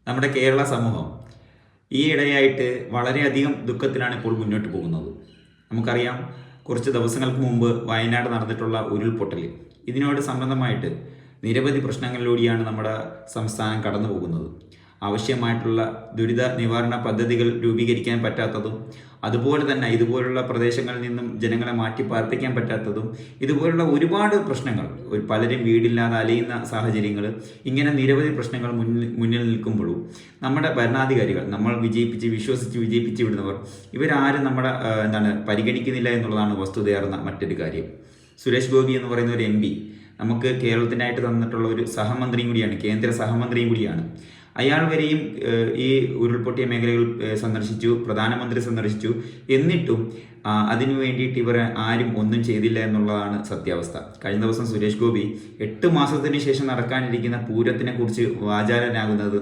നമ്മുടെ കേരള സമൂഹം ഈ ഇടയായിട്ട് വളരെയധികം ദുഃഖത്തിലാണ് ഇപ്പോൾ മുന്നോട്ട് പോകുന്നത്. നമുക്കറിയാം, കുറച്ച് ദിവസങ്ങൾക്ക് മുമ്പ് വയനാട് നടന്നിട്ടുള്ള ഉരുൾപൊട്ടൽ, ഇതിനോട് സംബന്ധമായിട്ട് നിരവധി പ്രശ്നങ്ങളിലൂടെയാണ് നമ്മുടെ സംസ്ഥാനം കടന്നു പോകുന്നത്. ആവശ്യമായിട്ടുള്ള ദുരിത നിവാരണ പദ്ധതികൾ രൂപീകരിക്കാൻ പറ്റാത്തതും, അതുപോലെ തന്നെ ഇതുപോലുള്ള പ്രദേശങ്ങളിൽ നിന്നും ജനങ്ങളെ മാറ്റി പാർപ്പിക്കാൻ പറ്റാത്തതും, ഇതുപോലുള്ള ഒരുപാട് പ്രശ്നങ്ങൾ, പലരും വീടില്ലാതെ അലയുന്ന സാഹചര്യങ്ങൾ, ഇങ്ങനെ നിരവധി പ്രശ്നങ്ങൾ മുന്നിൽ നിൽക്കുമ്പോഴും നമ്മുടെ ഭരണാധികാരികൾ, നമ്മൾ വിശ്വസിച്ച് വിടുന്നവർ, ഇവരാരും നമ്മുടെ പരിഗണിക്കുന്നില്ല എന്നുള്ളതാണ് വസ്തുതയാർന്ന മറ്റൊരു കാര്യം. സുരേഷ് ഗോപി എന്ന് പറയുന്ന ഒരു MP നമുക്ക് കേരളത്തിനായിട്ട് തന്നിട്ടുള്ള ഒരു സഹമന്ത്രിയും കൂടിയാണ്, കേന്ദ്ര സഹമന്ത്രിയും കൂടിയാണ്. അയാൾ വരെയും ഈ ഉരുൾപൊട്ടിയ മേഖലകൾ സന്ദർശിച്ചു, പ്രധാനമന്ത്രി സന്ദർശിച്ചു. എന്നിട്ടും അതിനു വേണ്ടിയിട്ട് ഇവർ ആരും ഒന്നും ചെയ്തില്ല എന്നുള്ളതാണ് സത്യാവസ്ഥ. കഴിഞ്ഞ ദിവസം സുരേഷ് ഗോപി 8 മാസത്തിന് ശേഷം നടക്കാനിരിക്കുന്ന പൂരത്തിനെ കുറിച്ച് വാചാലനാകുന്നത്